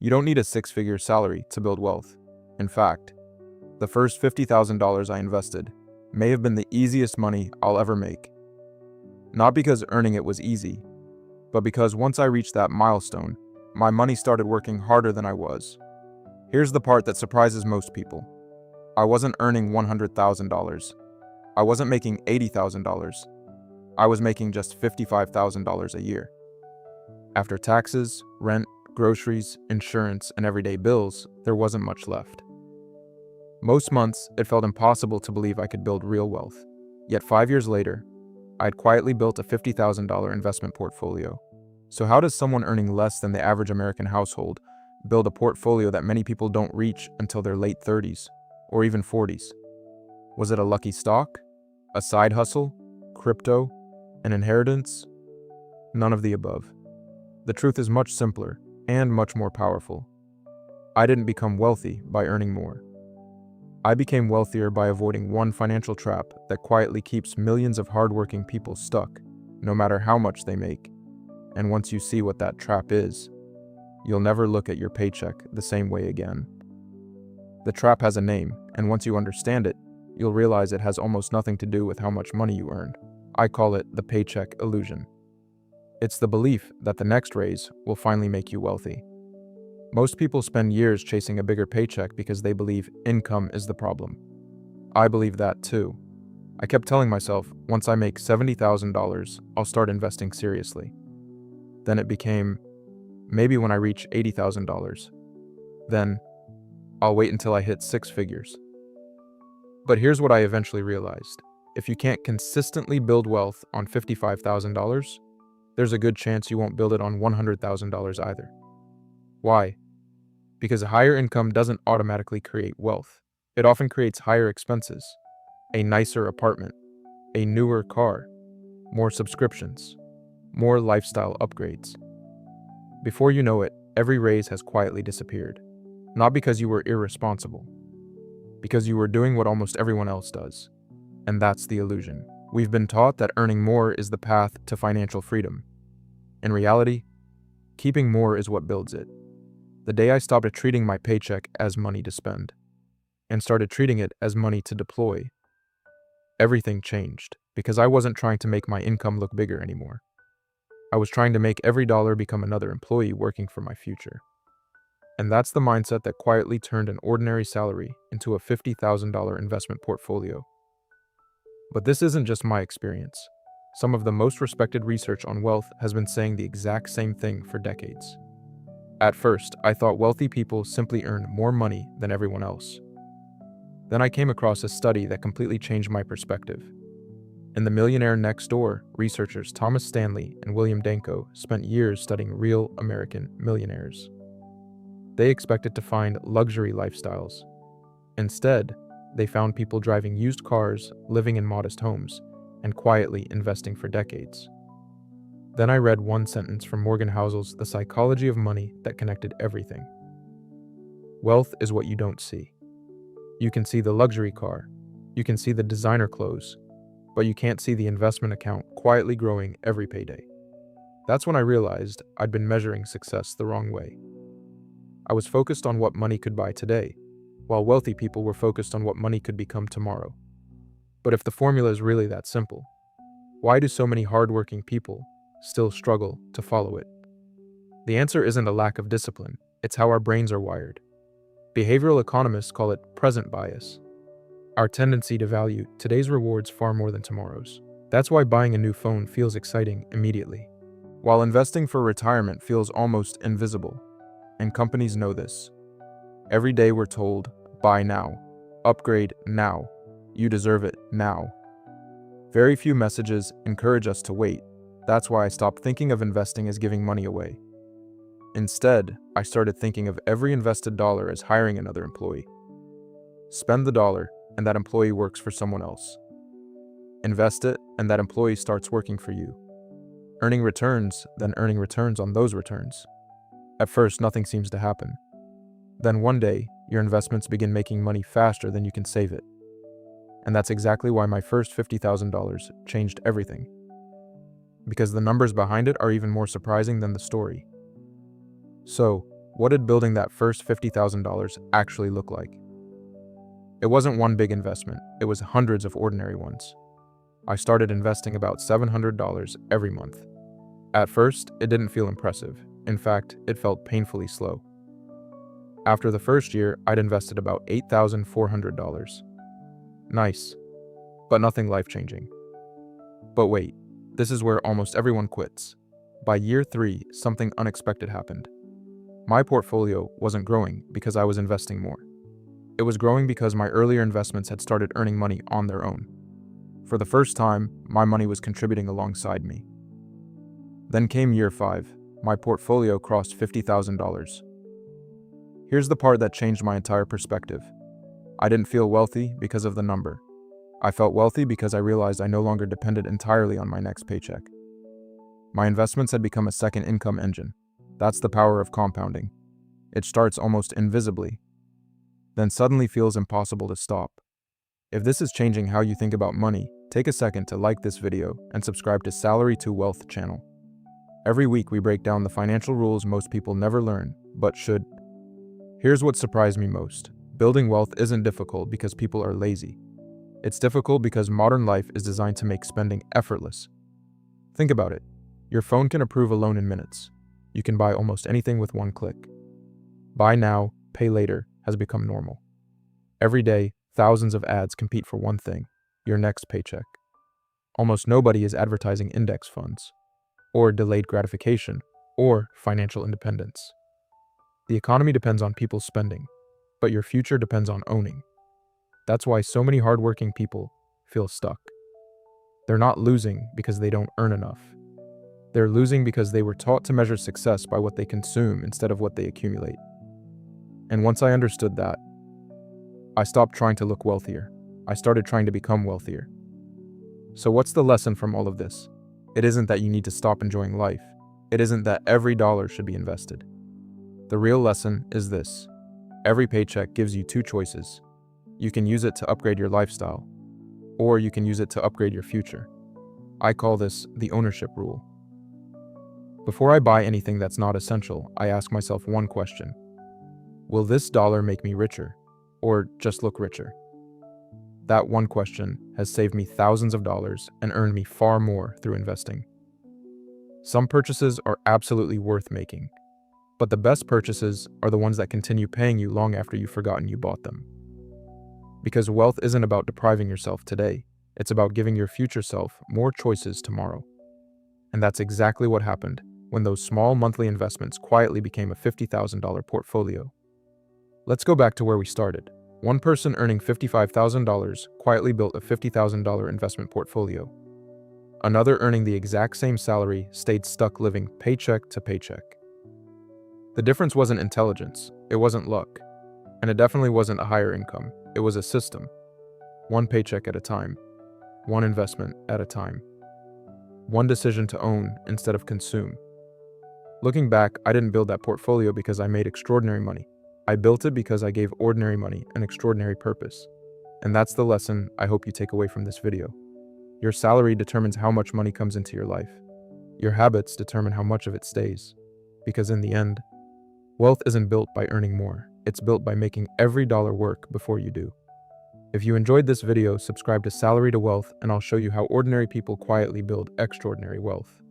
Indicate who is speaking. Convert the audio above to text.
Speaker 1: You don't need a six-figure salary to build wealth. In fact, the first $50,000 I invested may have been the easiest money I'll ever make. Not because earning it was easy, but because once I reached that milestone, my money started working harder than I was. Here's the part that surprises most people. I wasn't earning $100,000. I wasn't making $80,000. I was making just $55,000 a year. After taxes, rent, groceries, insurance, and everyday bills, there wasn't much left. Most months, it felt impossible to believe I could build real wealth. Yet 5 years later, I had quietly built a $50,000 investment portfolio. So how does someone earning less than the average American household build a portfolio that many people don't reach until their late 30s or even 40s? Was it a lucky stock? A side hustle? Crypto? An inheritance? None of the above. The truth is much simpler and much more powerful. I didn't become wealthy by earning more. I became wealthier by avoiding one financial trap that quietly keeps millions of hardworking people stuck, no matter how much they make. And once you see what that trap is, you'll never look at your paycheck the same way again. The trap has a name, and once you understand it, you'll realize it has almost nothing to do with how much money you earned. I call it the Paycheck Illusion. It's the belief that the next raise will finally make you wealthy. Most people spend years chasing a bigger paycheck because they believe income is the problem. I believe that too. I kept telling myself, once I make $70,000, I'll start investing seriously. Then it became, maybe when I reach $80,000. Then, I'll wait until I hit six figures. But here's what I eventually realized. If you can't consistently build wealth on $55,000, there's a good chance you won't build it on $100,000 either. Why? Because a higher income doesn't automatically create wealth. It often creates higher expenses, a nicer apartment, a newer car, more subscriptions, more lifestyle upgrades. Before you know it, every raise has quietly disappeared. Not because you were irresponsible, because you were doing what almost everyone else does. And that's the illusion. We've been taught that earning more is the path to financial freedom. In reality, keeping more is what builds it. The day I stopped treating my paycheck as money to spend and started treating it as money to deploy, everything changed because I wasn't trying to make my income look bigger anymore. I was trying to make every dollar become another employee working for my future. And that's the mindset that quietly turned an ordinary salary into a $50,000 investment portfolio. But this isn't just my experience. Some of the most respected research on wealth has been saying the exact same thing for decades. At first, I thought wealthy people simply earned more money than everyone else. Then I came across a study that completely changed my perspective. In The Millionaire Next Door, researchers Thomas Stanley and William Danko spent years studying real American millionaires. They expected to find luxury lifestyles. Instead, they found people driving used cars, living in modest homes, and quietly investing for decades. Then I read one sentence from Morgan Housel's The Psychology of Money that connected everything. Wealth is what you don't see. You can see the luxury car, you can see the designer clothes, but you can't see the investment account quietly growing every payday. That's when I realized I'd been measuring success the wrong way. I was focused on what money could buy today, while wealthy people were focused on what money could become tomorrow. But if the formula is really that simple, why do so many hardworking people still struggle to follow it? The answer isn't a lack of discipline, it's how our brains are wired. Behavioral economists call it present bias. Our tendency to value today's rewards far more than tomorrow's. That's why buying a new phone feels exciting immediately, while investing for retirement feels almost invisible. And companies know this. Every day we're told, buy now, upgrade now, you deserve it now. Very few messages encourage us to wait. That's why I stopped thinking of investing as giving money away. Instead, I started thinking of every invested dollar as hiring another employee. Spend the dollar, and that employee works for someone else. Invest it, and that employee starts working for you. Earning returns, then earning returns on those returns. At first, nothing seems to happen. Then one day, your investments begin making money faster than you can save it. And that's exactly why my first $50,000 changed everything. Because the numbers behind it are even more surprising than the story. So, What did building that first $50,000 actually look like? It wasn't one big investment, it was hundreds of ordinary ones. I started investing about $700 every month. At first, it didn't feel impressive. In fact, it felt painfully slow. After the first year, I'd invested about $8,400. Nice, but nothing life-changing. But wait, this is where almost everyone quits. By year 3, something unexpected happened. My portfolio wasn't growing because I was investing more. It was growing because my earlier investments had started earning money on their own. For the first time, my money was contributing alongside me. Then came year 5. My portfolio crossed $50,000. Here's the part that changed my entire perspective. I didn't feel wealthy because of the number. I felt wealthy because I realized I no longer depended entirely on my next paycheck. My investments had become a second income engine. That's the power of compounding. It starts almost invisibly, then suddenly feels impossible to stop. If this is changing how you think about money, take a second to like this video and subscribe to Salary to Wealth channel. Every week we break down the financial rules most people never learn, but should. Here's what surprised me most. Building wealth isn't difficult because people are lazy. It's difficult because modern life is designed to make spending effortless. Think about it. Your phone can approve a loan in minutes. You can buy almost anything with one click. Buy now, pay later has become normal. Every day, thousands of ads compete for one thing, your next paycheck. Almost nobody is advertising index funds, or delayed gratification, or financial independence. The economy depends on people spending, but your future depends on owning. That's why so many hardworking people feel stuck. They're not losing because they don't earn enough. They're losing because they were taught to measure success by what they consume instead of what they accumulate. And once I understood that, I stopped trying to look wealthier. I started trying to become wealthier. So what's the lesson from all of this? It isn't that you need to stop enjoying life. It isn't that every dollar should be invested. The real lesson is this. Every paycheck gives you 2 choices. You can use it to upgrade your lifestyle, or you can use it to upgrade your future. I call this the ownership rule. Before I buy anything that's not essential, I ask myself one question. Will this dollar make me richer, or just look richer? That one question has saved me thousands of dollars and earned me far more through investing. Some purchases are absolutely worth making, but the best purchases are the ones that continue paying you long after you've forgotten you bought them. Because wealth isn't about depriving yourself today, it's about giving your future self more choices tomorrow. And that's exactly what happened when those small monthly investments quietly became a $50,000 portfolio. Let's go back to where we started. One person earning $55,000 quietly built a $50,000 investment portfolio. Another earning the exact same salary stayed stuck living paycheck to paycheck. The difference wasn't intelligence, it wasn't luck, and it definitely wasn't a higher income. It was a system. One paycheck at a time, one investment at a time, one decision to own instead of consume. Looking back, I didn't build that portfolio because I made extraordinary money. I built it because I gave ordinary money an extraordinary purpose. And that's the lesson I hope you take away from this video. Your salary determines how much money comes into your life. Your habits determine how much of it stays. Because in the end, wealth isn't built by earning more. It's built by making every dollar work before you do. If you enjoyed this video, subscribe to Salary to Wealth and I'll show you how ordinary people quietly build extraordinary wealth.